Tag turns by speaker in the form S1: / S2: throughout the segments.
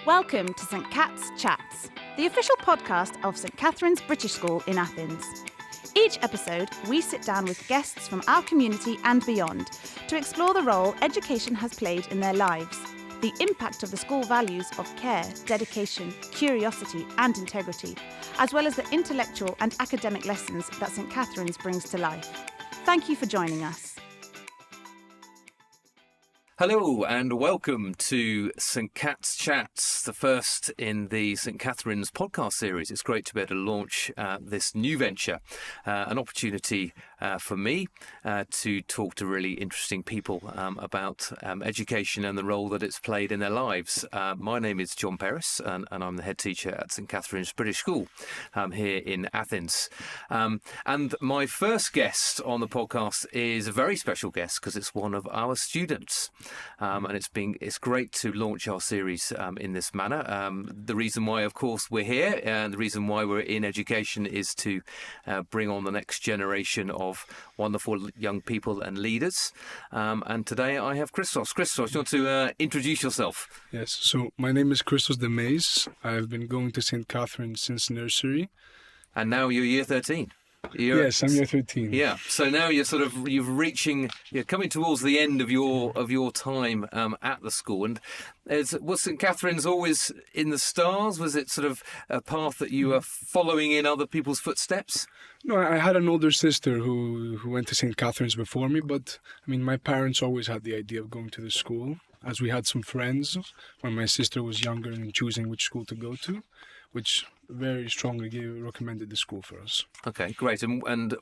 S1: Welcome to St Cat's Chats, the official podcast of St Catherine's British School in Athens. Each episode, we sit down with guests from our community and beyond to explore the role education has played in their lives, the impact of the school values of care, dedication, curiosity and integrity, as well as the intellectual and academic lessons that St Catherine's brings to life. Thank you for joining us.
S2: Hello and welcome to St Cat's Chats, the first in the St Catherine's podcast series. It's great to be able to launch this new venture, an opportunity for me to talk to really interesting people about education and the role that it's played in their lives. My name is Jon Perriss and I'm the head teacher at St Catherine's British School here in Athens. And my first guest on the podcast is a very special guest because it's one of our students. And it's great to launch our series in this manner. The reason why, of course, we're here and the reason why we're in education is to bring on the next generation of wonderful young people and leaders. And today I have Christos. Christos, you want to introduce yourself?
S3: Yes, so my name is Christos De Meis. I've been going to St. Catherine since nursery.
S2: And now you're year 13.
S3: Yes, I'm year 13.
S2: Yeah, so now you're coming towards the end of your time at the school. And was St Catherine's always in the stars? Was it sort of a path that you were following in other people's footsteps?
S3: No, I had an older sister who went to St. Catherine's before me, but I mean, my parents always had the idea of going to the school, as we had some friends when my sister was younger and choosing which school to go to, which very strongly recommended the school for us.
S2: Okay, great. And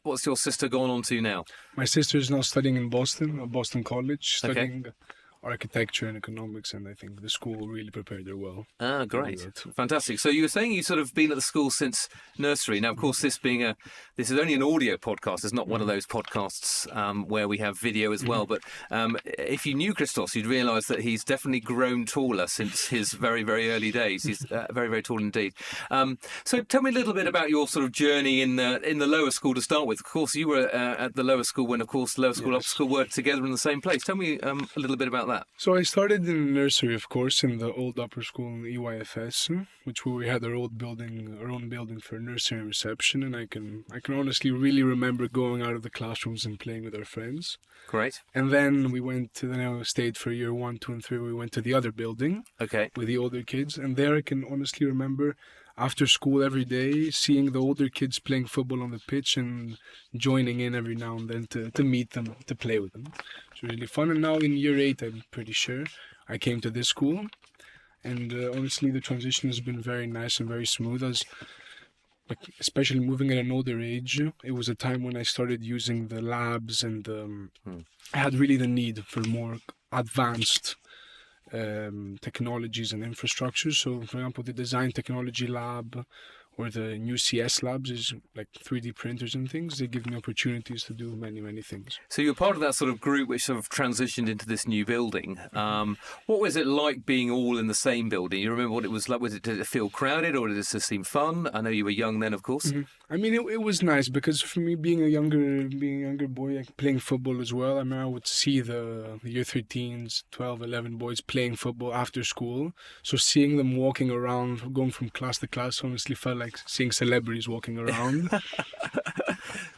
S2: what's your sister gone on to now?
S3: My sister is now studying in Boston, at Boston College, studying architecture and economics, and I think the school really prepared her well.
S2: Ah, great. Fantastic. So you were saying you've sort of been at the school since nursery. Now, of course, this is only an audio podcast. It's not one of those podcasts where we have video as well. But if you knew Christos, you'd realise that he's definitely grown taller since his very, very early days. He's very, very tall indeed. So tell me a little bit about your sort of journey in the lower school to start with. Of course, you were at the lower school when, of course, lower school, upper school were together in the same place. Tell me a little bit about that.
S3: So I started in nursery, of course, in the old upper school in EYFS, which we had our own building for nursery and reception, and I can honestly really remember going out of the classrooms and playing with our friends.
S2: Great.
S3: And then I stayed for year 1, 2, and 3. We went to the other building, with the older kids, and there I can honestly remember after school every day, seeing the older kids playing football on the pitch and joining in every now and then to meet them, to play with them. It's really fun. And now in year 8, I'm pretty sure, I came to this school. And honestly, the transition has been very nice and very smooth, especially moving at an older age. It was a time when I started using the labs and I had really the need for more advanced technologies and infrastructures. So, for example, the design technology lab or the new CS labs is like 3D printers and things. They give me opportunities to do many, many things.
S2: So you're part of that sort of group which sort of transitioned into this new building. What was it like being all in the same building? You remember what it was like? Did it feel crowded or did it just seem fun? I know you were young then, of course.
S3: Mm-hmm. I mean, it was nice because for me, being a younger boy, playing football as well, I mean, I would see the year 13s, 12, 11 boys playing football after school. So seeing them walking around, going from class to class, honestly felt like seeing celebrities walking around.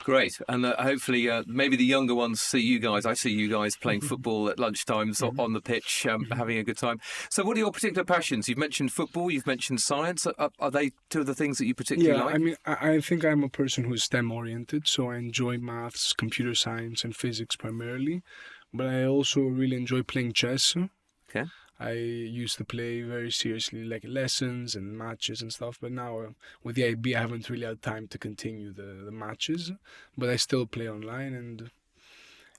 S2: Great. And hopefully maybe the younger ones see you guys. I see you guys playing football at lunchtimes on the pitch, having a good time. So what are your particular passions? You've mentioned football, you've mentioned science. Are they two of the things that you particularly like?
S3: I mean, I think I'm a person who's STEM oriented, so I enjoy maths, computer science and physics primarily. But I also really enjoy playing chess.
S2: Okay.
S3: I used to play very seriously, like lessons and matches and stuff. But now with the IB, I haven't really had time to continue the matches. But I still play online,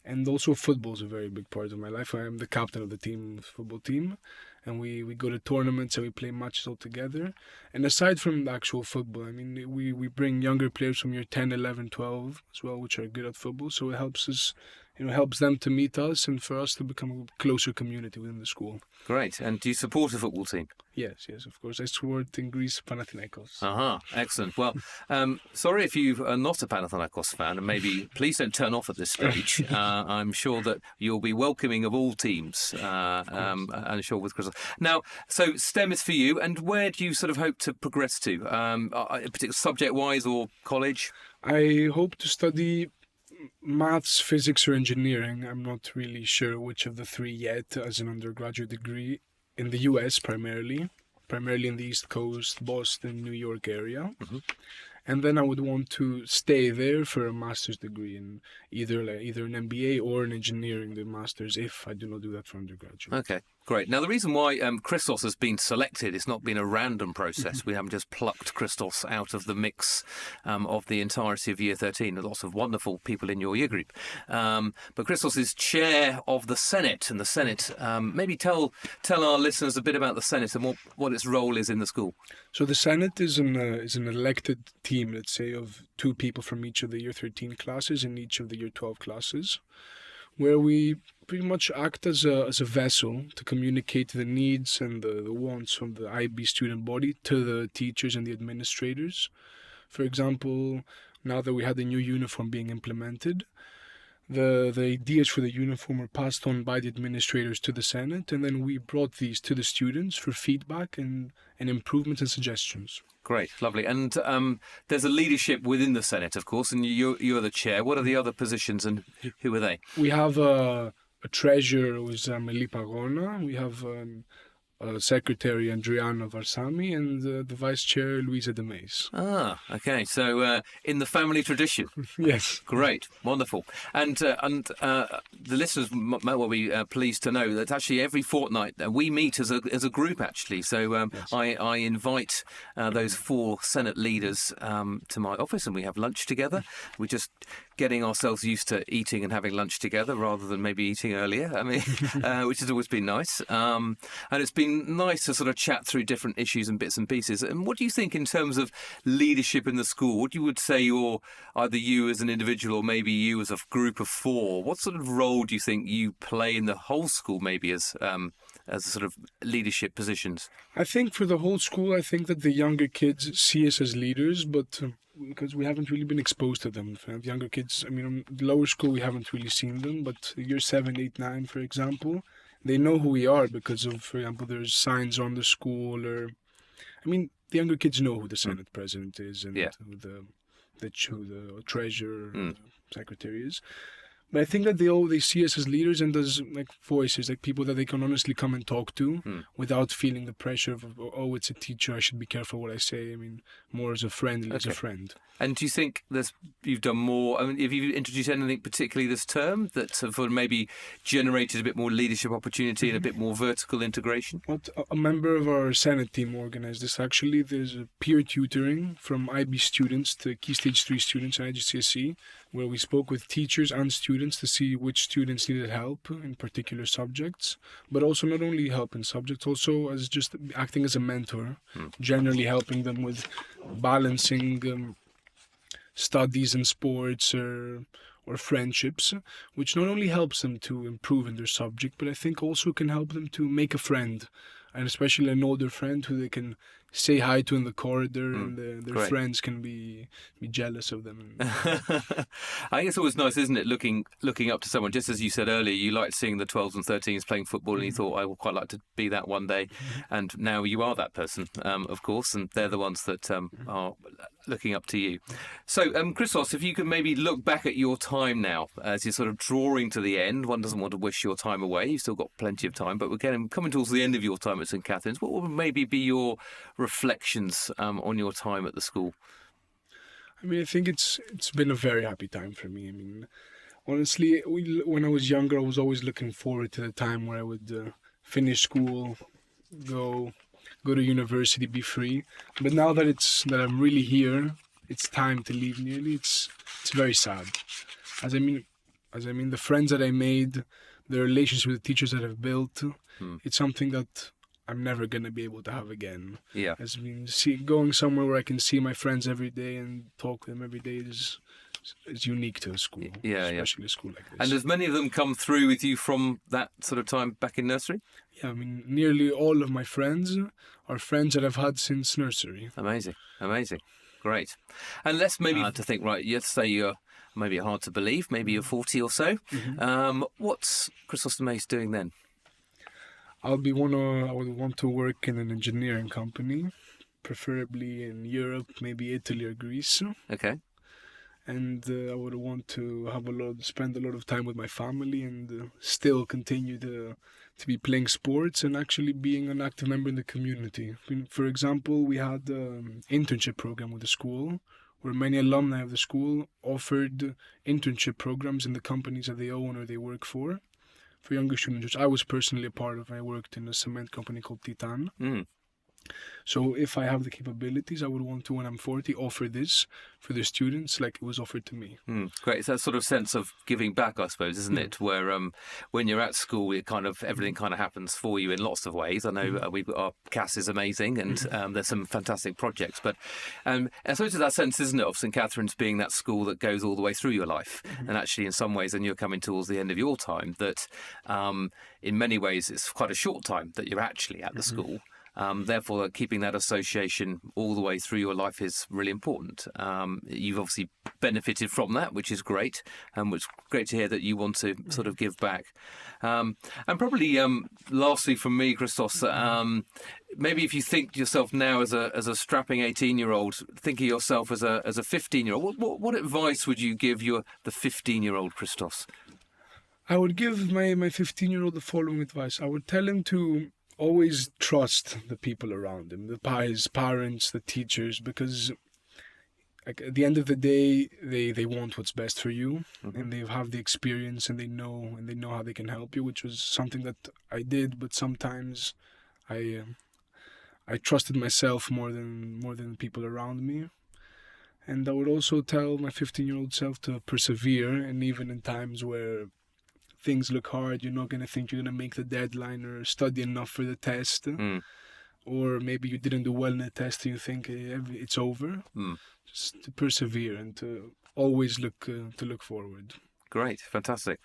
S3: and also football is a very big part of my life. I am the captain of the football team, and we go to tournaments and we play matches all together. And aside from the actual football, I mean, we bring younger players from year 10, 11, 12 as well, which are good at football. So it helps us helps them to meet us and for us to become a closer community within the school.
S2: Great. And do you support a football team?
S3: Yes, of course. I support in Greece Panathinaikos.
S2: Excellent. Well, sorry if you are not a Panathinaikos fan, and maybe please don't turn off at this stage. I'm sure that you'll be welcoming of all teams, I'm sure with Christos. Now, so STEM is for you, and where do you sort of hope to progress to, particular subject-wise or college?
S3: I hope to study maths, physics, or engineering. I'm not really sure which of the three yet as an undergraduate degree in the US primarily in the East Coast, Boston, New York area. Mm-hmm. And then I would want to stay there for a master's degree in either an MBA or an engineering, the master's, if I do not do that for undergraduate.
S2: Okay, great. Now, the reason why Christos has been selected, it's not been a random process. We haven't just plucked Christos out of the mix of the entirety of Year 13. There's lots of wonderful people in your year group. But Christos is chair of the Senate, and the Senate, maybe tell our listeners a bit about the Senate and what its role is in the school.
S3: So the Senate is an elected team, let's say, of 2 people from each of the Year 13 classes and each of the Year 12 classes, where we pretty much act as a vessel to communicate the needs and the wants from the IB student body to the teachers and the administrators. For example, now that we had the new uniform being implemented, the ideas for the uniform were passed on by the administrators to the Senate, and then we brought these to the students for feedback and improvements and suggestions.
S2: Great, lovely. And there's a leadership within the Senate, of course, and you're the chair. What are the other positions and who are they?
S3: We have a treasurer who is Amelie Pagona. We have Secretary Andriana Varsami and the Vice Chair Christos De Meis.
S2: Okay. So in the family tradition.
S3: Yes.
S2: Great, wonderful. And the listeners might well be pleased to know that actually every fortnight we meet as a group actually. So yes. I invite those 4 Senate leaders to my office and we have lunch together. We're just getting ourselves used to eating and having lunch together rather than maybe eating earlier. I mean, which has always been nice. And it's been nice to sort of chat through different issues and bits and pieces. And what do you think in terms of leadership in the school? What you would say either you as an individual or maybe you as a group of 4? What sort of role do you think you play in the whole school maybe as sort of leadership positions?
S3: I think for the whole school, I think that the younger kids see us as leaders, but because we haven't really been exposed to them. The younger kids, I mean, in lower school, we haven't really seen them, but year 7, 8, 9, for example, they know who we are because of, for example, there's signs on the school or, I mean, the younger kids know who the Senate president is and who the treasurer, the secretary is. But I think that they see us as leaders and as like voices, like people that they can honestly come and talk to without feeling the pressure of, oh, it's a teacher, I should be careful what I say. I mean, more as a friend, as a friend.
S2: And do you think you've done more? I mean, have you introduced anything particularly this term that sort of maybe generated a bit more leadership opportunity and a bit more vertical integration?
S3: Well, a member of our Senate team organized this. Actually, there's a peer tutoring from IB students to Key Stage 3 students in IGCSE, where we spoke with teachers and students to see which students needed help in particular subjects, but also not only help in subjects, also as just acting as a mentor, generally helping them with balancing studies and sports or friendships, which not only helps them to improve in their subject, but I think also can help them to make a friend, and especially an older friend who they can say hi to in the corridor and their friends can be jealous of them.
S2: I think it's always nice, isn't it, looking up to someone, just as you said earlier, you liked seeing the 12s and 13s playing football and you thought, I would quite like to be that one day. And now you are that person, of course, and they're the ones that are looking up to you. So, Christos, if you could maybe look back at your time now, as you're sort of drawing to the end, one doesn't want to wish your time away, you've still got plenty of time, but we're coming towards the end of your time at St Catherine's. What would maybe be your reflections on your time at the school?
S3: I mean, I think it's been a very happy time for me. I mean, honestly, when I was younger, I was always looking forward to the time where I would finish school, go to university, be free. But now that I'm really here, it's time to leave nearly. It's very sad. As I mean, the friends that I made, the relationships with the teachers that I've built, it's something that I'm never going to be able to have again. Yeah. Going somewhere where I can see my friends every day and talk to them every day is is unique to a school, especially a school like this.
S2: And has many of them come through with you from that sort of time back in nursery?
S3: Yeah, I mean, nearly all of my friends are friends that I've had since nursery.
S2: Amazing. Great. And let's maybe to think, right, let's say you're maybe hard to believe, maybe you're 40 or so. What's Christos De Meis doing then?
S3: I would want to work in an engineering company, preferably in Europe, maybe Italy or Greece.
S2: Okay.
S3: And I would want to spend a lot of time with my family and still continue to be playing sports and actually being an active member in the community. For example, we had an internship program with the school where many alumni of the school offered internship programs in the companies that they own or they work for younger students, which I was personally a part of. I worked in a cement company called Titan. So if I have the capabilities, I would want to, when I'm 40, offer this for the students like it was offered to me.
S2: Great. It's that sort of sense of giving back, I suppose, isn't it? Where when you're at school, everything kind of happens for you in lots of ways. I know our CAS is amazing and there's some fantastic projects. But I suppose it's that sense, isn't it, of St Catherine's being that school that goes all the way through your life. And actually, in some ways, when you're coming towards the end of your time, that in many ways, it's quite a short time that you're actually at the school. Therefore, keeping that association all the way through your life is really important. You've obviously benefited from that, which is great, and it's great to hear that you want to sort of give back. And probably, lastly from me, Christos, maybe if you think yourself now as a strapping 18-year-old, think of yourself as a 15-year-old, what advice would you give the 15-year-old Christos?
S3: I would give my 15-year-old the following advice. I would tell him to always trust the people around him, his parents, the teachers, because at the end of the day, they want what's best for you, and they have the experience, and they know how they can help you, which was something that I did, but sometimes I trusted myself more than people around me. And I would also tell my 15-year-old self to persevere, and even in times where things look hard, you're not going to think you're going to make the deadline or study enough for the test. Or maybe you didn't do well in the test and you think it's over. Just to persevere and to always look forward.
S2: Great, fantastic,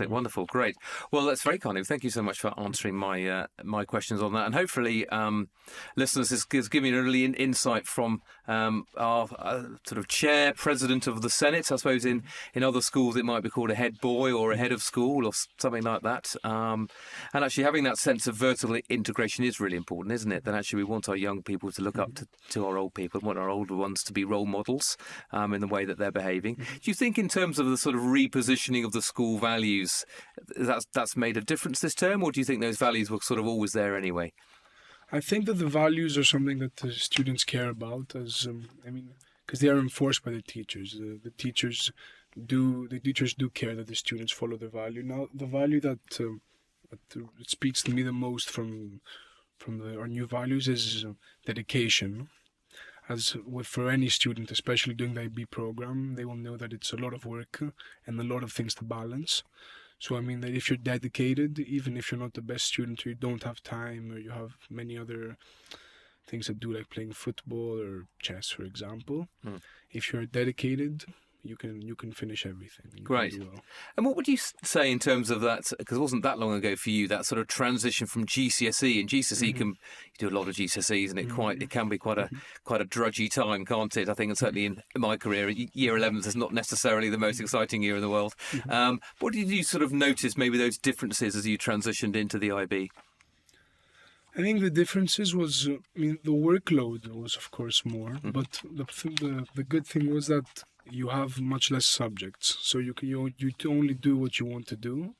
S2: wonderful, great. Well, that's very kind of you. Thank you so much for answering my questions on that, and hopefully, listeners, this is giving a really insight from our sort of chair, president of the Senate. I suppose in other schools it might be called a head boy or a head of school or something like that. And actually, having that sense of vertical integration is really important, isn't it? That actually we want our young people to look up to our old people, and want our older ones to be role models in the way that they're behaving. Do you think, in terms of the sort of repositioning of the school values, that's made a difference this term, or do you think those values were sort of always there anyway?
S3: I think that the values are something that the students care about, because they are enforced by the teachers. The teachers do care that the students follow the value. Now, the value that speaks to me the most from our new values is dedication. For any student, especially doing the IB program, they will know that it's a lot of work and a lot of things to balance. So that if you're dedicated, even if you're not the best student, or you don't have time, or you have many other things to do, like playing football or chess, for example, if you're dedicated, you can finish everything.
S2: Great. Well. And what would you say in terms of that? Because it wasn't that long ago for you, that sort of transition from GCSE, and GCSE you do a lot of GCSEs, and it can be quite a drudgy time, can't it? I think, and certainly in my career, year 11 is not necessarily the most exciting year in the world. What did you sort of notice, maybe those differences as you transitioned into the IB?
S3: I think the differences was, the workload was of course more, but the good thing was that you have much less subjects, so you only do what you want to do,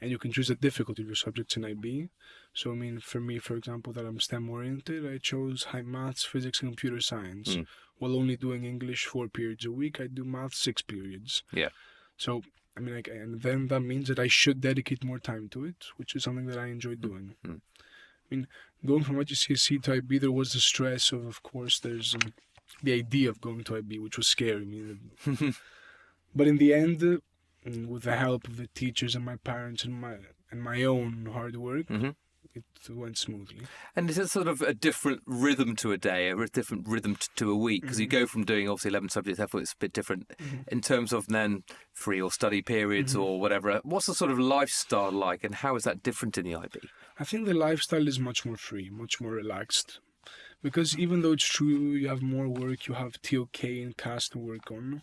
S3: and you can choose the difficulty of your subjects in IB. So for me, for example, that I'm STEM oriented, I chose high maths, physics, and computer science. While only doing English 4 periods a week, I do maths 6 periods. Yeah. So and then that means that I should dedicate more time to it, which is something that I enjoy doing. Going from GCSE to IB, there was the stress of course, there's the idea of going to IB, which was scary me. But in the end, with the help of the teachers and my parents and my own hard work, it went smoothly.
S2: And is it sort of a different rhythm to a day, a different rhythm to a week? Because you go from doing obviously 11 subjects, therefore it's a bit different in terms of then free or study periods or whatever. What's the sort of lifestyle like, and how is that different in the IB?
S3: I think the lifestyle is much more free, much more relaxed. Because even though it's true you have more work, you have TOK and CAS to work on,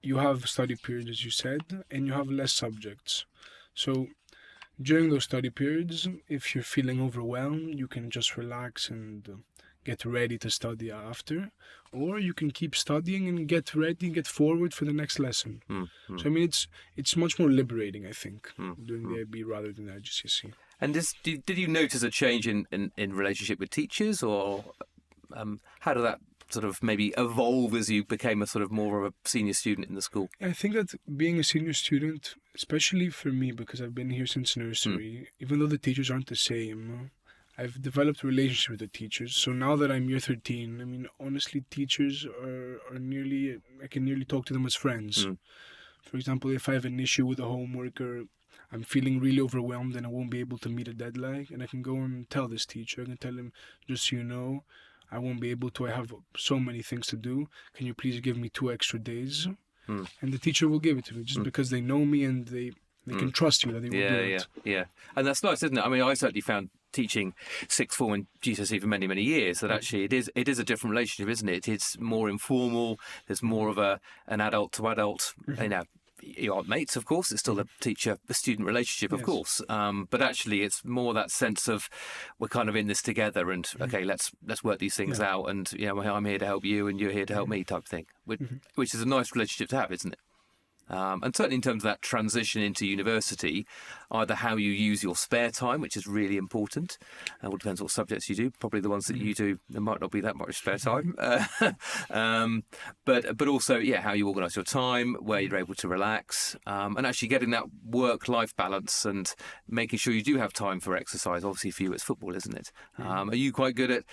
S3: you have study periods, as you said, and you have less subjects. So during those study periods, if you're feeling overwhelmed, you can just relax and get ready to study after. Or you can keep studying and get ready, get forward for the next lesson. So I mean, it's much more liberating, I think, doing the IB rather than the GCSE.
S2: And did you notice a change in relationship with teachers, or how did that sort of maybe evolve as you became a sort of more of a senior student in the school?
S3: I think that being a senior student, especially for me, because I've been here since nursery, even though the teachers aren't the same, I've developed a relationship with the teachers. So now that I'm year 13, I mean, honestly, teachers are nearly, I can nearly talk to them as friends. For example, if I have an issue with a homework or I'm feeling really overwhelmed and I won't be able to meet a deadline, and I can go and tell this teacher, I can tell him, just so you know, I won't be able to, I have so many things to do, can you please give me 2 extra days? And the teacher will give it to me just because they know me and they can trust you that they will do it.
S2: Yeah. And that's nice, isn't it? I mean, I certainly found teaching sixth form and GCSE for many, many years that actually it is a different relationship, isn't it? It's more informal, there's more of an adult to adult, you aren't mates, of course. It's still a teacher-student relationship, of course. But actually, it's more that sense of we're kind of in this together, and okay, let's work these things out. And I'm here to help you, and you're here to help me, type thing. Which is a nice relationship to have, isn't it? And certainly in terms of that transition into university, either how you use your spare time, which is really important. Well, depends what subjects you do. Probably the ones that you do, there might not be that much spare time. But also, how you organise your time, where you're able to relax, and actually getting that work-life balance and making sure you do have time for exercise. Obviously, for you, it's football, isn't it? Are you quite good at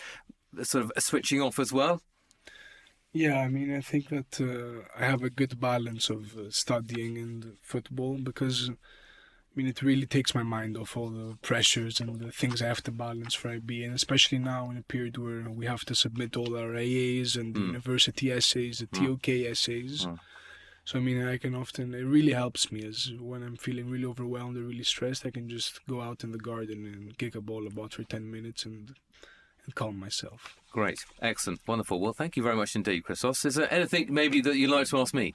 S2: sort of switching off as well?
S3: Yeah, I mean, I think that I have a good balance of studying and football because, I mean, it really takes my mind off all the pressures and the things I have to balance for IB, and especially now in a period where we have to submit all our AAs and the university essays, the TOK essays. So, I mean, it really helps me as when I'm feeling really overwhelmed or really stressed, I can just go out in the garden and kick a ball about for 10 minutes and calm myself.
S2: Great. Excellent. Wonderful. Well, thank you very much indeed, Christos. Is there anything maybe that you'd like to ask me?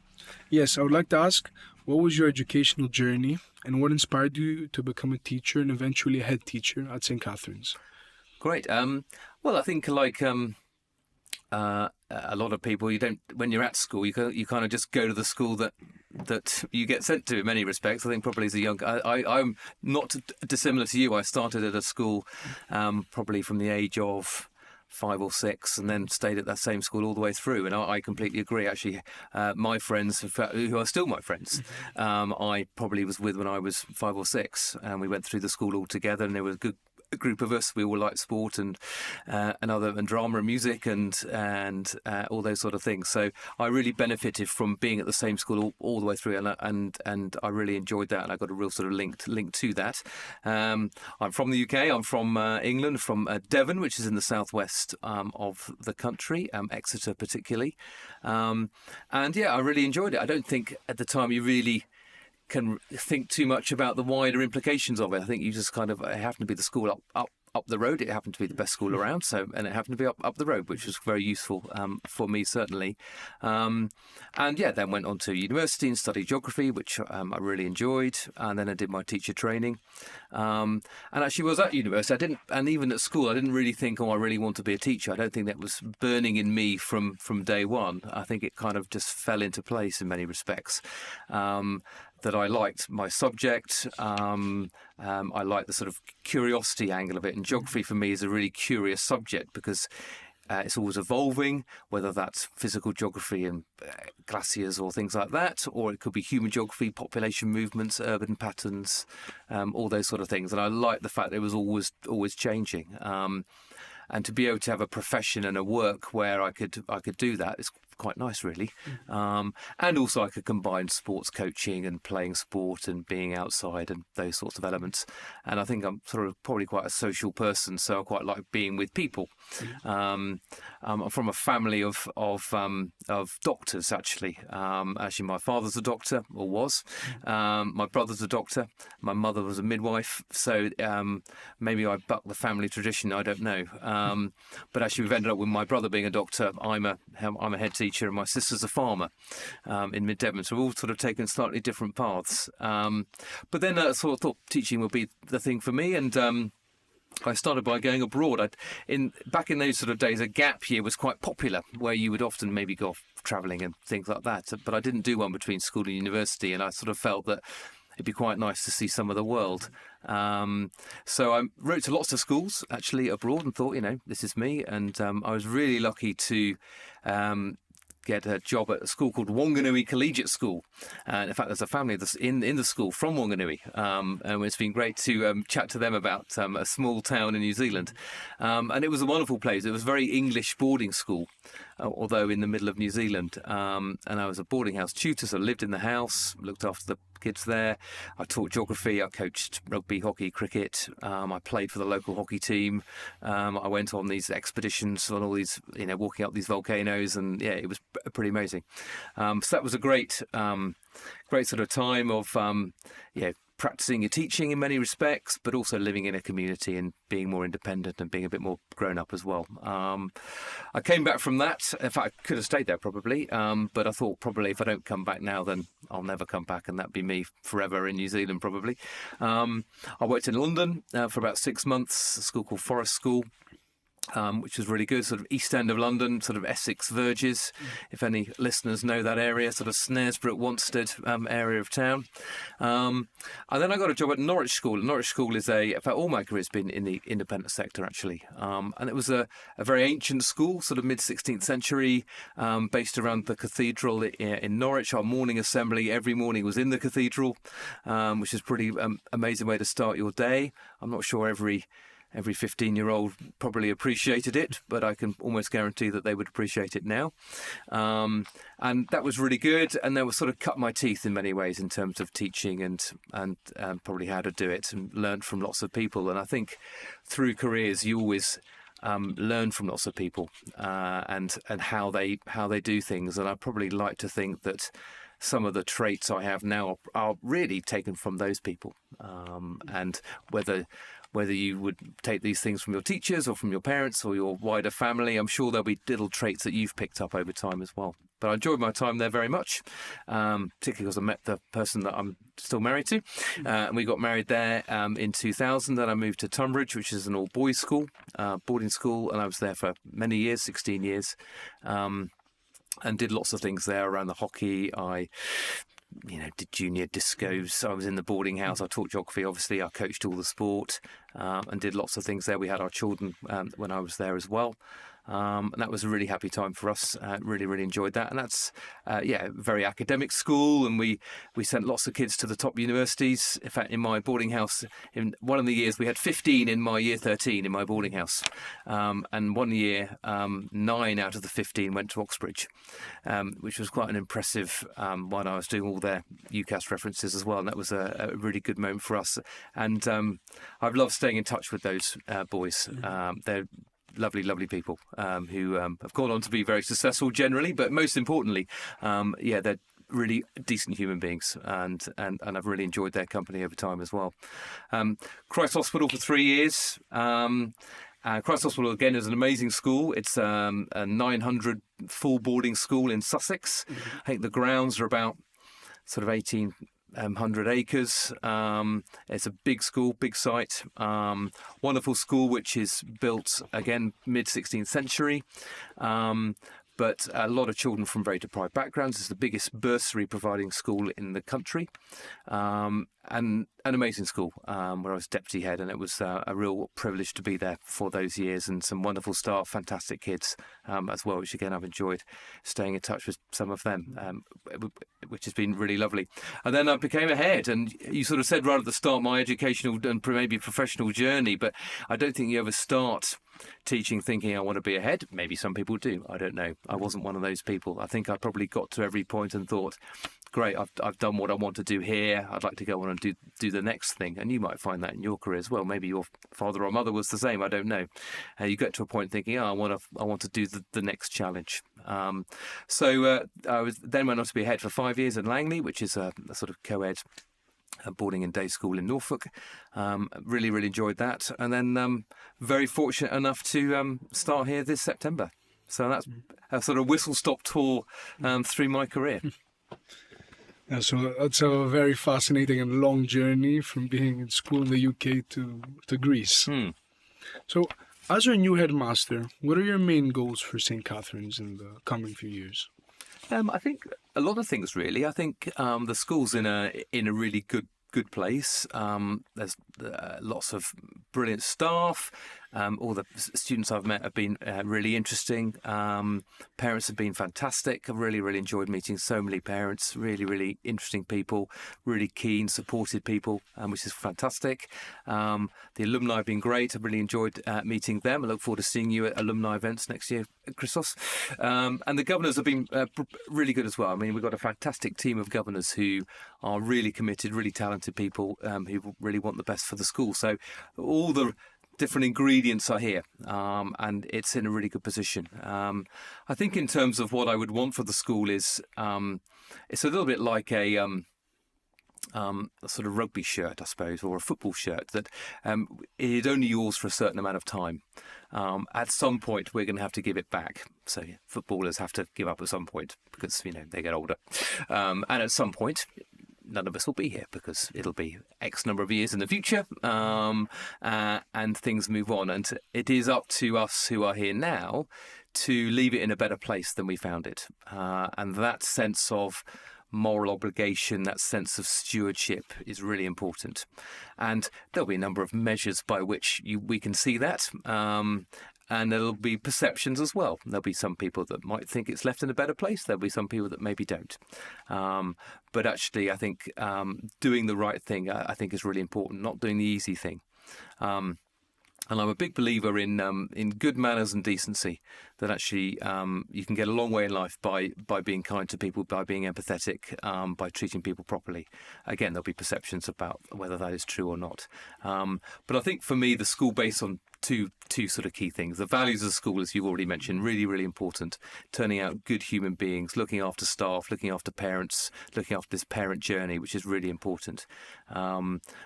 S3: Yes, I would like to ask, what was your educational journey and what inspired you to become a teacher and eventually a head teacher at St. Catherine's?
S2: Great. Well, I think like a lot of people, when you're at school, you kind of just go to the school that you get sent to in many respects. I think probably as a young, I'm not dissimilar to you. I started at a school probably from the age of 5 or 6 and then stayed at that same school all the way through. And I completely agree. Actually, my friends, who are still my friends, I probably was with when I was 5 or 6, and we went through the school all together, and there was a group of us. We all liked sport and drama and music and all those sort of things. So I really benefited from being at the same school all the way through, and I really enjoyed that, and I got a real sort of link to that. I'm from the UK. I'm from England, from Devon, which is in the southwest of the country, Exeter particularly. And I really enjoyed it. I don't think at the time you really can think too much about the wider implications of it. I think you just kind of, it happened to be the school up the road. It happened to be the best school around, and it happened to be up the road, which was very useful for me, certainly. Then went on to university and studied geography, which I really enjoyed. And then I did my teacher training. And actually was at university. And even at school, I didn't really think, I really want to be a teacher. I don't think that was burning in me from day one. I think it kind of just fell into place in many respects. That I liked my subject. I liked the sort of curiosity angle of it. And geography for me is a really curious subject because it's always evolving, whether that's physical geography and glaciers or things like that, or it could be human geography, population movements, urban patterns, all those sort of things. And I like the fact that it was always changing. And to be able to have a profession and a work where I could do that is quite nice, really. And also I could combine sports coaching and playing sport and being outside and those sorts of elements. And I think I'm sort of probably quite a social person, so I quite like being with people. I'm from a family of doctors, actually. Actually, my father's a doctor, or was. My brother's a doctor. My mother was a midwife. So maybe I bucked the family tradition. I don't know. But actually, we've ended up with my brother being a doctor. I'm a head teacher, and my sister's a farmer in Mid-Devon. So we've all sort of taken slightly different paths. But then I sort of thought teaching would be the thing for me, and I started by going abroad. Back in those sort of days, a gap year was quite popular, where you would often maybe go off travelling and things like that. But I didn't do one between school and university, and I sort of felt that it'd be quite nice to see some of the world. So I wrote to lots of schools, actually, abroad, and thought, this is me. And I was really lucky to get a job at a school called Wanganui Collegiate School. And in fact, there's a family that's in the school from Wanganui. And it's been great to chat to them about a small town in New Zealand. And it was a wonderful place. It was a very English boarding school, although in the middle of New Zealand. And I was a boarding house tutor, so I lived in the house, looked after the kids there. I taught geography, I coached rugby, hockey, cricket. I played for the local hockey team. I went on these expeditions on all these, walking up these volcanoes, and it was pretty amazing. So that was a great sort of time of practicing your teaching in many respects, but also living in a community and being more independent and being a bit more grown up as well. I came back from that. In fact, I could have stayed there probably, but I thought probably if I don't come back now, then I'll never come back, and that'd be me forever in New Zealand probably. I worked in London for about 6 months, a school called Forest School, which was really good, sort of east end of London, sort of Essex Verges, if any listeners know that area, sort of Snaresborough, Wanstead area of town. And then I got a job at Norwich School. Norwich School is in fact, all my career has been in the independent sector, actually. And it was a very ancient school, sort of mid-16th century, based around the cathedral in Norwich. Our morning assembly every morning was in the cathedral, which is a pretty amazing way to start your day. I'm not sure every 15-year-old probably appreciated it, but I can almost guarantee that they would appreciate it now. And that was really good, and that was sort of cut my teeth in many ways in terms of teaching and probably how to do it, and learned from lots of people. And I think through careers you always learn from lots of people and how they do things. And I probably like to think that some of the traits I have now are really taken from those people. And whether you would take these things from your teachers or from your parents or your wider family, I'm sure there'll be little traits that you've picked up over time as well. But I enjoyed my time there very much, particularly because I met the person that I'm still married to. And we got married there in 2000. Then I moved to Tunbridge, which is an all-boys school, boarding school, and I was there for many years, 16 years, and did lots of things there around the hockey. I did junior discos. I was in the boarding house. I taught geography, obviously. I coached all the sport and did lots of things there. We had our children when I was there as well. And that was a really happy time for us. Really, really enjoyed that. And that's, very academic school. And we sent lots of kids to the top universities. In fact, in my boarding house, in one of the years, we had 15 in my year 13 in my boarding house. And one year, 9 out of the 15 went to Oxbridge, which was quite an impressive one. I was doing all their UCAS references as well. And that was a really good moment for us. And I've loved staying in touch with those boys. They're lovely, lovely people who have gone on to be very successful generally, but most importantly, they're really decent human beings, and I've really enjoyed their company over time as well. Christ Hospital for 3 years. Christ Hospital, again, is an amazing school. It's a 900 full boarding school in Sussex. I think the grounds are about sort of 1,800 acres. It's a big school, big site. Wonderful school, which is built, again, mid-16th century. But a lot of children from very deprived backgrounds. It's the biggest bursary providing school in the country. And an amazing school where I was deputy head, and it was a real privilege to be there for those years, and some wonderful staff, fantastic kids as well, which again I've enjoyed staying in touch with some of them, which has been really lovely. And then I became a head, and you sort of said right at the start my educational and maybe professional journey, but I don't think you ever start teaching thinking I want to be ahead. Maybe some people do. I don't know. I wasn't one of those people. I think I probably got to every point and thought, great, I've done what I want to do here. I'd like to go on and do the next thing. And you might find that in your career as well. Maybe your father or mother was the same. I don't know. You get to a point thinking, I want to do the next challenge. So I then went on to be head for 5 years at Langley, which is a sort of co-ed boarding and day school in Norfolk. Really, really enjoyed that. And then very fortunate enough to start here this September. So that's a sort of whistle-stop tour through my career.
S3: Yeah, so that's a very fascinating and long journey from being in school in the UK to Greece. So, as your new headmaster, what are your main goals for St. Catherine's in the coming few years?
S2: I think a lot of things, really. I think the school's in a really good place. There's lots of brilliant staff. All the students I've met have been really interesting. Parents have been fantastic. I've really, really enjoyed meeting so many parents. Really, really interesting people. Really keen, supported people, which is fantastic. The alumni have been great. I've really enjoyed meeting them. I look forward to seeing you at alumni events next year, Christos. And the governors have been really good as well. I mean, we've got a fantastic team of governors who are really committed, really talented people who really want the best for the school. So all the different ingredients are here, and it's in a really good position. I think in terms of what I would want for the school is it's a little bit like a sort of rugby shirt, I suppose, or a football shirt that is only yours for a certain amount of time. At some point, we're going to have to give it back. So footballers have to give up at some point because they get older, and at some point, none of us will be here because it'll be X number of years in the future, and things move on. And it is up to us who are here now to leave it in a better place than we found it. And that sense of moral obligation, that sense of stewardship is really important. And there'll be a number of measures by which we can see that. And there'll be perceptions as well. There'll be some people that might think it's left in a better place. There'll be some people that maybe don't. But actually, I think doing the right thing, I think, is really important, not doing the easy thing. And I'm a big believer in good manners and decency, that actually you can get a long way in life by being kind to people, by being empathetic, by treating people properly. Again, there'll be perceptions about whether that is true or not. But I think for me, the school based on two sort of key things. The values of the school, as you've already mentioned, really, really important. Turning out good human beings, looking after staff, looking after parents, looking after this parent journey, which is really important.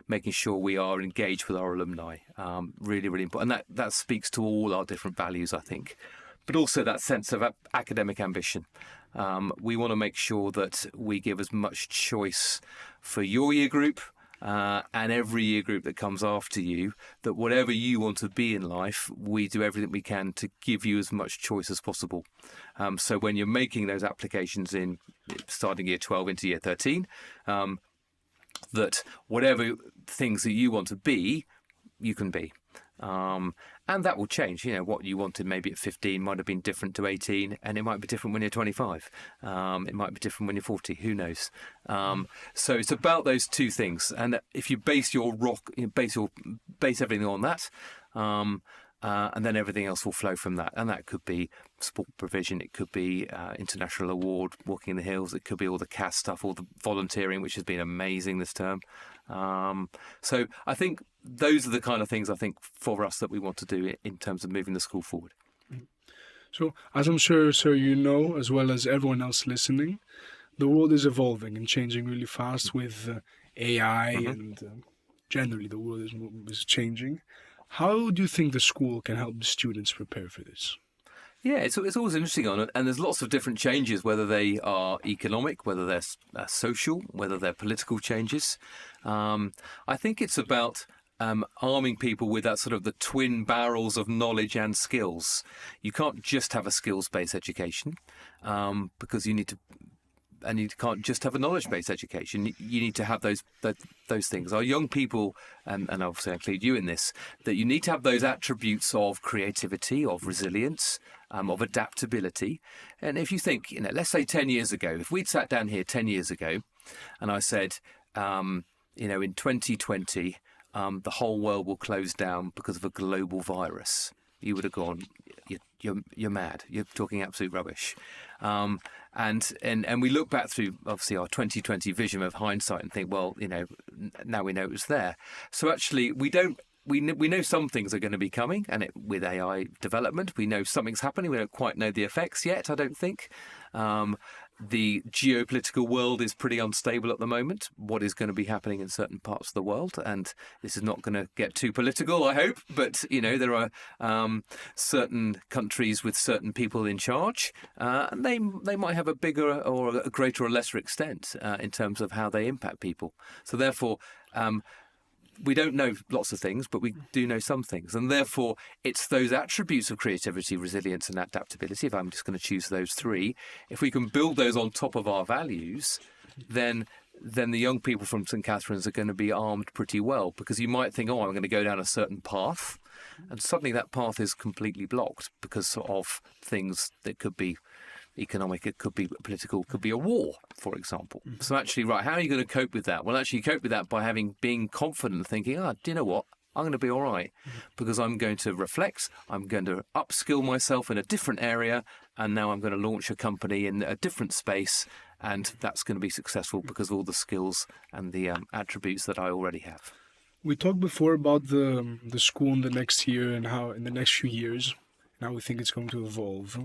S2: Making sure we are engaged with our alumni, really, really important. And that speaks to all our different values, I think. But also that sense of academic ambition. We want to make sure that we give as much choice for your year group, and every year group that comes after you, that whatever you want to be in life, we do everything we can to give you as much choice as possible. So when you're making those applications in starting year 12 into year 13, that whatever things that you want to be, you can be. And that will change. What you wanted maybe at 15 might have been different to 18, and it might be different when you're 25. It might be different when you're 40. Who knows? So it's about those two things. And if you base base everything on that, and then everything else will flow from that. And that could be sport provision. It could be international award, walking in the hills. It could be all the CAS stuff, all the volunteering, which has been amazing this term. So I think those are the kind of things I think for us that we want to do in terms of moving the school forward.
S3: So as I'm sure, sir, you know, as well as everyone else listening, the world is evolving and changing really fast with AI, and generally the world is changing. How do you think the school can help the students prepare for this?
S2: Yeah, it's always interesting and there's lots of different changes, whether they are economic, whether they're social, whether they're political changes. I think it's about arming people with that sort of the twin barrels of knowledge and skills. You can't just have a skills-based education because you need to. And you can't just have a knowledge-based education. You need to have those things. Our young people, and obviously I include you in this, that you need to have those attributes of creativity, of resilience, of adaptability. And if you think, let's say 10 years ago, if we'd sat down here 10 years ago, and I said, in 2020, the whole world will close down because of a global virus. you would have gone, you're mad. You're talking absolute rubbish. And we look back through, obviously, our 2020 vision of hindsight and think, well, now we know it was there. So actually, we know some things are going to be coming, and with AI development, we know something's happening. We don't quite know the effects yet, I don't think. The geopolitical world is pretty unstable at the moment. What is going to be happening in certain parts of the world? And this is not going to get too political, I hope. But, there are certain countries with certain people in charge. And they might have a bigger or a greater or lesser extent in terms of how they impact people. So therefore, we don't know lots of things, but we do know some things. And therefore, it's those attributes of creativity, resilience and adaptability, if I'm just going to choose those three, if we can build those on top of our values, then the young people from St Catherine's are going to be armed pretty well. Because you might think, I'm going to go down a certain path, and suddenly that path is completely blocked because of things that could be economic, it could be political, it could be a war, for example. So actually, how are you going to cope with that? Well, actually, you cope with that by being confident, thinking, do you know what? I'm going to be all right because I'm going to reflect, I'm going to upskill myself in a different area, and now I'm going to launch a company in a different space, and that's going to be successful because of all the skills and the attributes that I already have.
S3: We talked before about the school in the next year and how in the next few years, now we think it's going to evolve.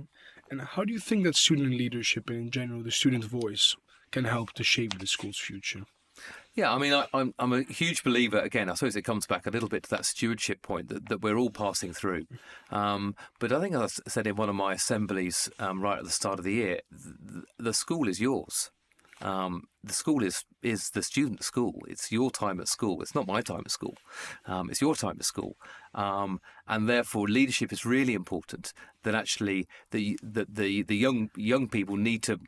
S3: And how do you think that student leadership and in general the student voice can help to shape the school's future?
S2: Yeah, I mean, I'm a huge believer, again, I suppose it comes back a little bit to that stewardship point that we're all passing through. But I think I said in one of my assemblies right at the start of the year, the school is yours. The school is the student's school. It's your time at school. It's not my time at school. It's your time at school. And therefore, leadership is really important. That actually, the young people need to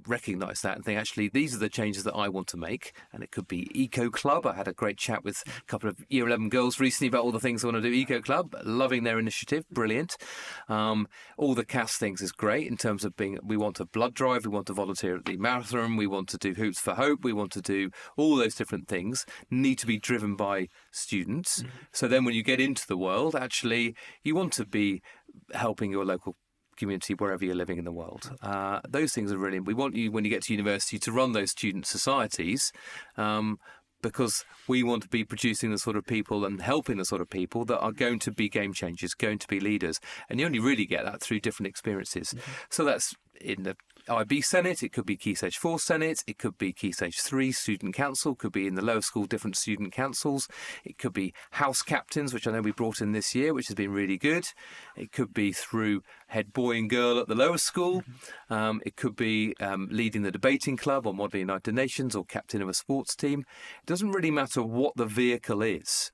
S2: recognise that and think, actually, these are the changes that I want to make. And it could be Eco Club. I had a great chat with a couple of Year 11 girls recently about all the things I want to do. Eco Club, loving their initiative, brilliant. All the CAS things is great in terms of we want a blood drive, we want to volunteer at the marathon, we want to do Hoops for Hope, we want to do all those different things, need to be driven by students. So then when you get into the world, actually, you want to be helping your local community wherever you're living in the world. Those things are really, we want you when you get to university to run those student societies because we want to be producing the sort of people and helping the sort of people that are going to be game changers, going to be leaders. And you only really get that through different experiences. So that's in the IB Senate, it could be Key Stage 4 Senate, it could be Key Stage 3 Student Council, could be in the lower school different student councils, it could be house captains, which I know we brought in this year, which has been really good. It could be through head boy and girl at the lower school. It could be leading the debating club or Model United Nations or captain of a sports team. It doesn't really matter what the vehicle is.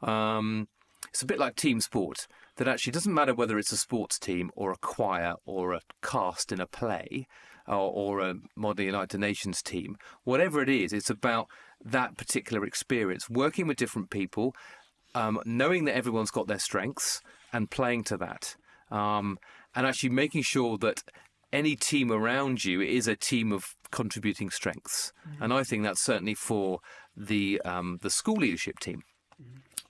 S2: It's a bit like team sport. That actually doesn't matter whether it's a sports team or a choir or a cast in a play or a Model United Nations team. Whatever it is, it's about that particular experience, working with different people, knowing that everyone's got their strengths and playing to that. And actually making sure that any team around you is a team of contributing strengths. And I think that's certainly for the school leadership team.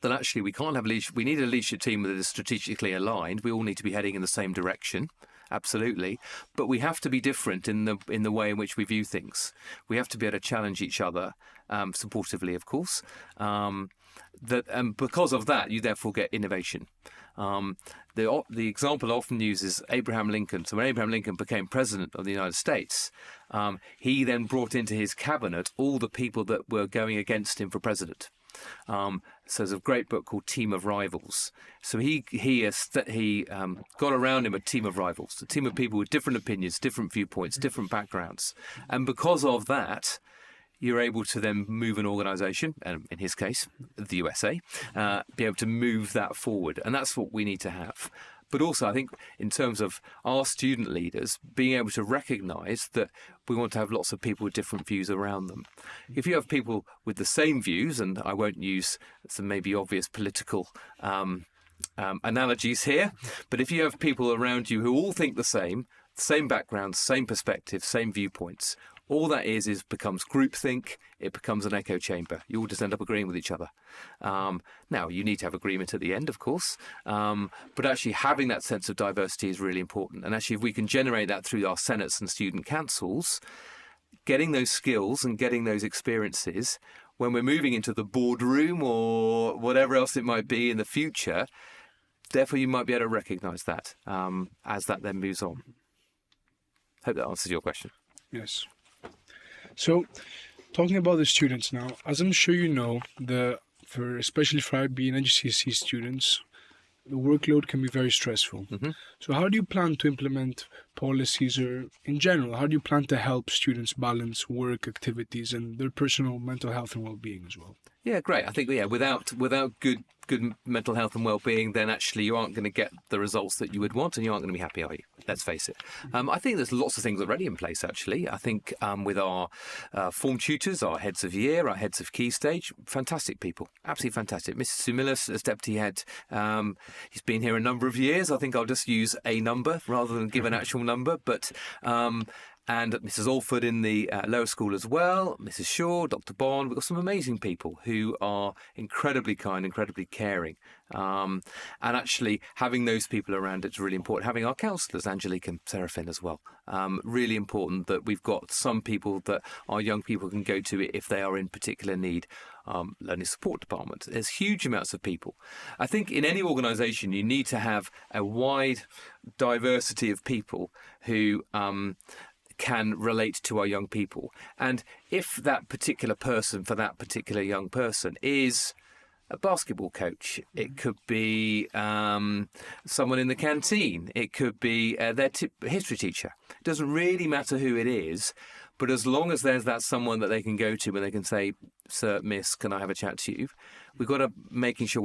S2: That actually we can't have we need a leadership team that is strategically aligned. We all need to be heading in the same direction, absolutely. But we have to be different in the way in which we view things. We have to be able to challenge each other, supportively, of course. Because of that, you therefore get innovation. The example I often use is Abraham Lincoln. So when Abraham Lincoln became president of the United States, he then brought into his cabinet all the people that were going against him for president. So there's a great book called Team of Rivals. So he got around him a team of rivals, a team of people with different opinions, different viewpoints, different backgrounds. And because of that, you're able to then move an organisation, and in his case, the USA, be able to move that forward. And that's what we need to have. But also, I think, in terms of our student leaders, being able to recognise that we want to have lots of people with different views around them. If you have people with the same views, and I won't use some maybe obvious political analogies here, but if you have people around you who all think the same backgrounds, same perspectives, same viewpoints, All that is becomes groupthink. It becomes an echo chamber. You all just end up agreeing with each other. Now, you need to have agreement at the end, of course, but actually having that sense of diversity is really important. And actually, if we can generate that through our senates and student councils, getting those skills and getting those experiences when we're moving into the boardroom or whatever else it might be in the future, therefore you might be able to recognise that as that then moves on. Hope that answers your question.
S3: Yes. So, talking about the students now, as I'm sure you know, especially for IB and GCSE students, the workload can be very stressful. Mm-hmm. So how do you plan to implement policies, or in general, how do you plan to help students balance work activities and their personal mental health and well-being as well?
S2: Yeah, great. I think, without good mental health and well-being, then actually you aren't going to get the results that you would want, and you aren't going to be happy, are you? Let's face it. I think there's lots of things already in place, actually. I think with our form tutors, our heads of year, our heads of key stage, fantastic people, absolutely fantastic. Mrs. Sumilis as deputy head, he's been here a number of years. I think I'll just use a number rather than give an actual number, but... and Mrs. Alford in the lower school as well, Mrs. Shaw, Dr. Bond. We've got some amazing people who are incredibly kind, incredibly caring. And actually having those people around, it's really important. Having our counsellors, Angelique and Seraphine as well. Really important that we've got some people that our young people can go to if they are in particular need. Learning support department. There's huge amounts of people. I think in any organisation you need to have a wide diversity of people who... can relate to our young people. And if that particular person for that particular young person is a basketball coach, it could be someone in the canteen, it could be their history teacher. It doesn't really matter who it is, but as long as there's that someone that they can go to and they can say, "Sir, miss, can I have a chat to you?" We've got to making sure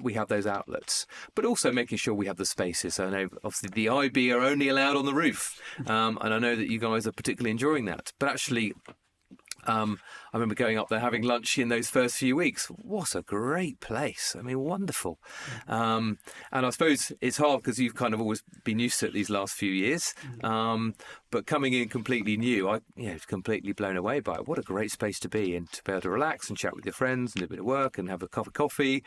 S2: we have those outlets, but also making sure we have the spaces. So I know obviously the IB are only allowed on the roof, and I know that you guys are particularly enjoying that. But actually, I remember going up there having lunch in those first few weeks. What a great place! I mean, wonderful. And I suppose it's hard because you've kind of always been used to it these last few years. But coming in completely new, I was completely blown away by it. What a great space to be in, to be able to relax and chat with your friends and do a bit of work and have a cup of coffee.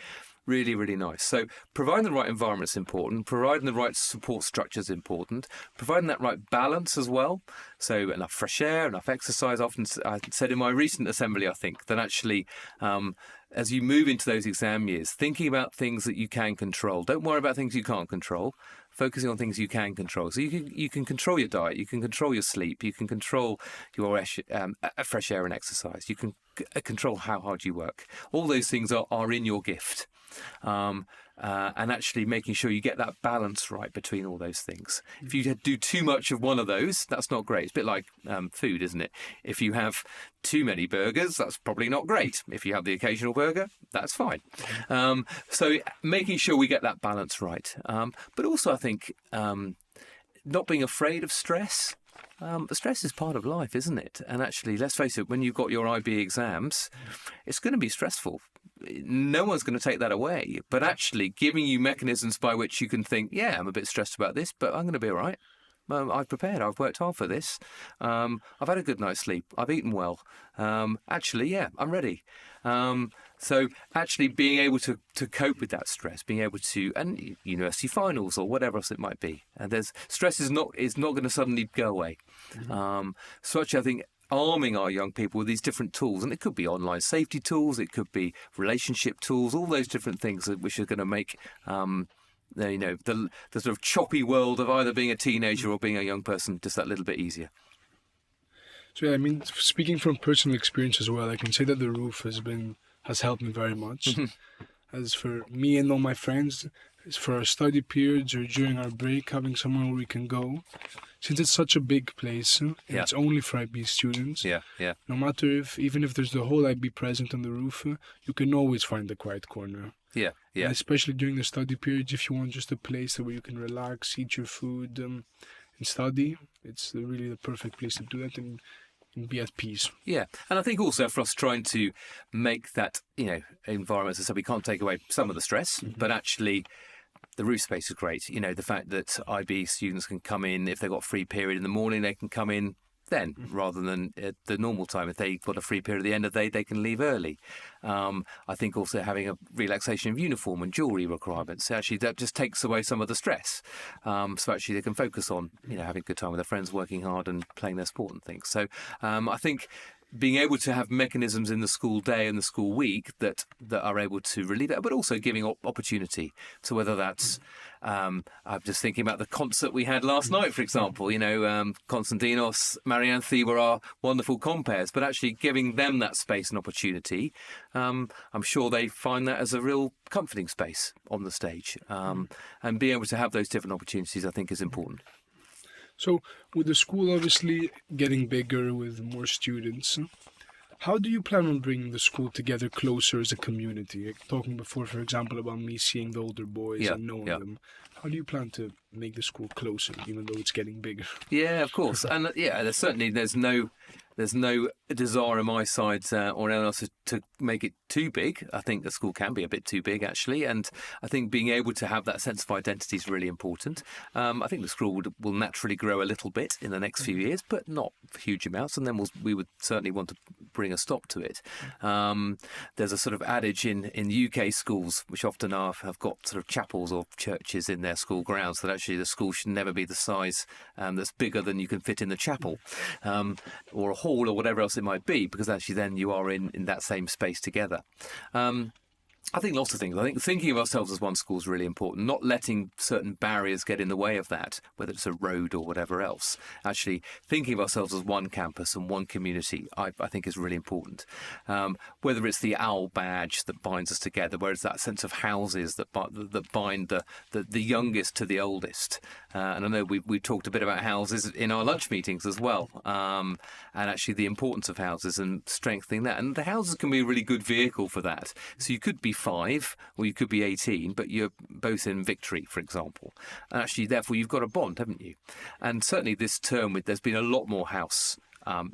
S2: Really, really nice. So providing the right environment is important. Providing the right support structure is important. Providing that right balance as well. So enough fresh air, enough exercise. Often I said in my recent assembly, I think, that actually as you move into those exam years, thinking about things that you can control. Don't worry about things you can't control. Focusing on things you can control. So you can control your diet, you can control your sleep, you can control your fresh air and exercise. You can control how hard you work. All those things are in your gift. And actually making sure you get that balance right between all those things. If you do too much of one of those, that's not great. It's a bit like food, isn't it? If you have too many burgers, that's probably not great. If you have the occasional burger, that's fine. So making sure we get that balance right. But also I think not being afraid of stress. Stress is part of life, isn't it? And actually, let's face it, when you've got your IB exams, it's going to be stressful. No one's going to take that away. But actually, giving you mechanisms by which you can think, yeah, I'm a bit stressed about this, but I'm going to be all right. I've prepared. I've worked hard for this. I've had a good night's sleep. I've eaten well. Actually, yeah, I'm ready. So actually being able to cope with that stress, being able to, and university finals or whatever else it might be. And stress is not going to suddenly go away. So actually, I think arming our young people with these different tools, and it could be online safety tools, it could be relationship tools, all those different things which are going to make the sort of choppy world of either being a teenager or being a young person just that little bit easier.
S3: So yeah, I mean, speaking from personal experience as well, I can say that the roof has helped me very much. As for me and all my friends, it's for our study periods or during our break, having somewhere where we can go. Since it's such a big place, and it's only for IB students. No matter even if there's the whole IB present on the roof, you can always find a quiet corner. And especially during the study periods, if you want just a place where you can relax, eat your food, and study, it's really the perfect place to do that and be at peace. Yeah,
S2: and I think also for us trying to make that environment, as I said, we can't take away some of the stress, but actually the roof space is great. The fact that IB students can come in, if they've got free period in the morning, they can come in, then, rather than at the normal time. If they've got a free period at the end of the day, they can leave early. I think also having a relaxation of uniform and jewellery requirements, actually that just takes away some of the stress. So actually they can focus on, having a good time with their friends, working hard and playing their sport and things. So I think being able to have mechanisms in the school day and the school week that are able to relieve that, but also giving opportunity. So whether that's, I'm just thinking about the concert we had last night, for example, Konstantinos, Marianthi were our wonderful compares, but actually giving them that space and opportunity, I'm sure they find that as a real comforting space on the stage. And being able to have those different opportunities, I think, is important.
S3: So, with the school obviously getting bigger with more students, how do you plan on bringing the school together closer as a community? Like talking before, for example, about me seeing the older boys and knowing them. How do you plan to make the school closer, even though it's getting bigger?
S2: Yeah, of course. And there's no desire on my side or anyone else to make it too big. I think the school can be a bit too big, actually. And I think being able to have that sense of identity is really important. I think the school will naturally grow a little bit in the next few years, but not huge amounts. And then we would certainly want to bring a stop to it. There's a sort of adage in UK schools, which often have got sort of chapels or churches in their school grounds, that actually the school should never be the size that's bigger than you can fit in the chapel or a hall or whatever else it might be, because actually then you are in that same space together. I think lots of things. I think thinking of ourselves as one school is really important, not letting certain barriers get in the way of that, whether it's a road or whatever else. Actually, thinking of ourselves as one campus and one community, I think is really important. Whether it's the OWL badge that binds us together, whether it's that sense of houses that bind the youngest to the oldest. And I know we talked a bit about houses in our lunch meetings as well, and actually the importance of houses and strengthening that. And the houses can be a really good vehicle for that. So you could be 5 or you could be 18, but you're both in victory, for example. And actually, therefore, you've got a bond, haven't you? And certainly this term, there's been a lot more house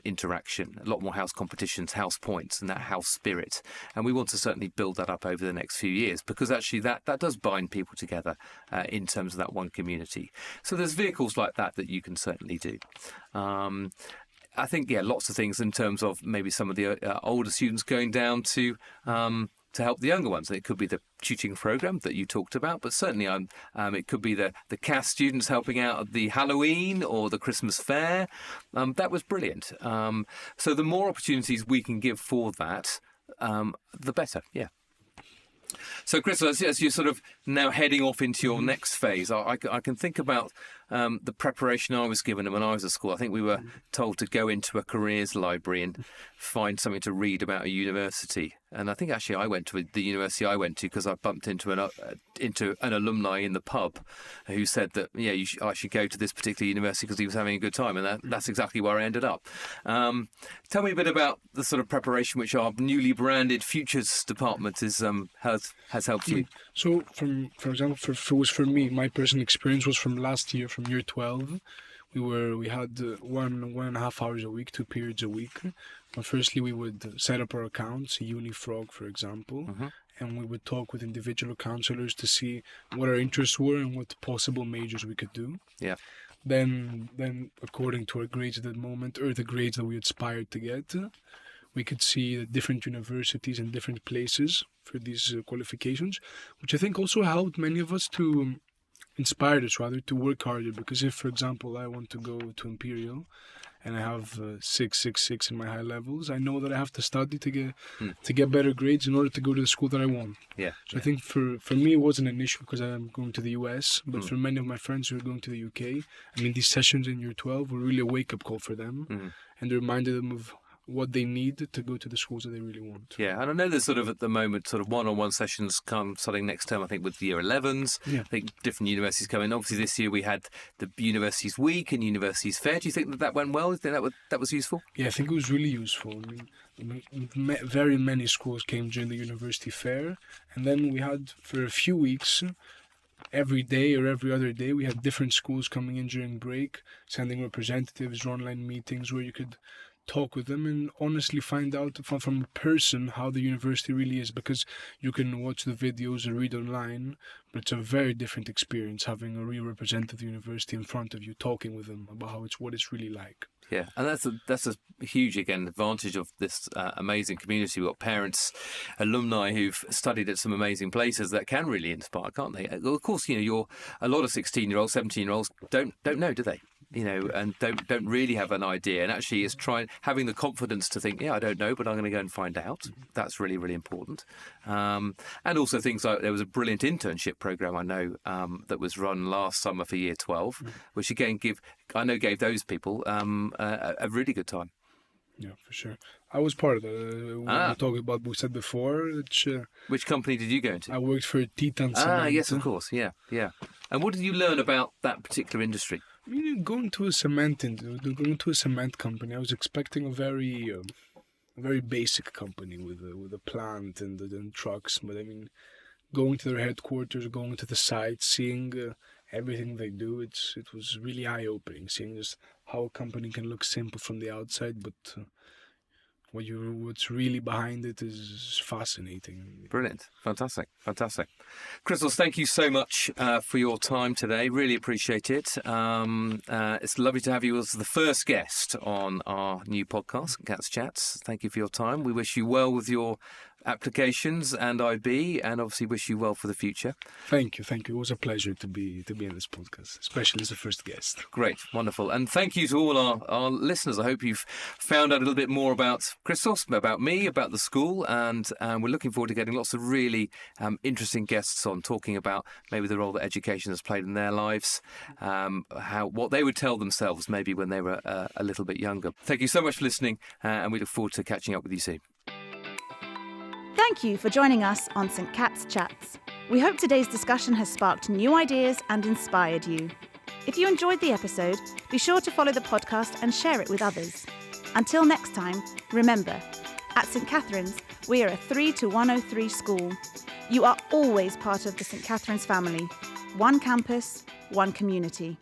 S2: interaction, a lot more house competitions, house points, and that house spirit. And we want to certainly build that up over the next few years, because actually that does bind people together in terms of that one community. So there's vehicles like that you can certainly do. I think, lots of things in terms of maybe some of the older students going down to help the younger ones. It could be the tutoring program that you talked about, but certainly it could be the CAS students helping out at the Halloween or the Christmas fair. That was brilliant. So the more opportunities we can give for that, the better. Yeah. So, Chris, as you're sort of now heading off into your next phase, I can think about the preparation I was given when I was at school. I think we were told to go into a careers library and find something to read about a university. And I think actually I went to the university I went to because I bumped into an alumni in the pub who said that, I should go to this particular university because he was having a good time. And that's exactly where I ended up. Tell me a bit about the sort of preparation which our newly branded Futures Department has helped you.
S3: So, for example, for me, my personal experience was from last year, from year 12. We had 1.5 hours a week, 2 periods a week. But firstly, we would set up our accounts, Unifrog, for example, and we would talk with individual counselors to see what our interests were and what possible majors we could do.
S2: Yeah.
S3: Then according to our grades at that moment, or the grades that we aspired to get, we could see the different universities and different places for these qualifications, which I think also helped many of us to inspired us rather to work harder. Because if, for example, I want to go to Imperial and I have 6.66 in my high levels, I know that I have to study to get better grades in order to go to the school that I want.
S2: Yeah.
S3: So I think for me it wasn't an issue because I'm going to the US, but for many of my friends who are going to the UK, I mean, these sessions in year 12 were really a wake-up call for them, and they reminded them of what they need to go to the schools that they really want.
S2: Yeah, and I know there's sort of at the moment sort of one-on-one sessions starting next term, I think, with the year 11s. Yeah. I think different universities come in. Obviously this year we had the Universities Week and Universities Fair. Do you think that went well? Do you think that was useful?
S3: Yeah, I think it was really useful. I mean, very many schools came during the University Fair, and then we had for a few weeks, every day or every other day, we had different schools coming in during break, sending representatives, online meetings where you could talk with them and honestly find out from a person how the university really is, because you can watch the videos and read online, but it's a very different experience having a real representative university in front of you talking with them about what it's really like.
S2: Yeah, and that's a huge, again, advantage of this amazing community. We've got parents, alumni who've studied at some amazing places that can really inspire, can't they? Of course, a lot of 16-year-olds, 17-year-olds don't know, do they? And don't really have an idea. And actually, it's having the confidence to think, I don't know, but I'm going to go and find out. That's really, really important. And also things like there was a brilliant internship program I know that was run last summer for Year 12, which again gave those people a really good time.
S3: Yeah, for sure. I was part of that. We're talking about what we said before.
S2: Which company did you go into?
S3: I worked for Titan Cement.
S2: Yes, of course. Yeah. And what did you learn about that particular industry?
S3: Going to a cement company, I was expecting a very basic company with a plant and trucks. But going to their headquarters, going to the site, seeing everything they do, it was really eye-opening. Seeing just how a company can look simple from the outside, but what's really behind it is fascinating.
S2: Brilliant. Fantastic. Christos, thank you so much for your time today. Really appreciate it. It's lovely to have you as the first guest on our new podcast, Cats Chats. Thank you for your time. We wish you well with your applications and IB, and obviously wish you well for the future.
S3: Thank you. It was a pleasure to be in this podcast, especially as the first guest.
S2: Great, wonderful. And thank you to all our listeners. I hope you've found out a little bit more about Christos, about me, about the school, and we're looking forward to getting lots of really interesting guests on, talking about maybe the role that education has played in their lives, what they would tell themselves maybe when they were a little bit younger. Thank you so much for listening, and we look forward to catching up with you soon.
S1: Thank you for joining us on St. Cat's Chats. We hope today's discussion has sparked new ideas and inspired you. If you enjoyed the episode, be sure to follow the podcast and share it with others. Until next time, remember, at St. Catherine's, we are a 3 to 103 school. You are always part of the St. Catherine's family. One campus, one community.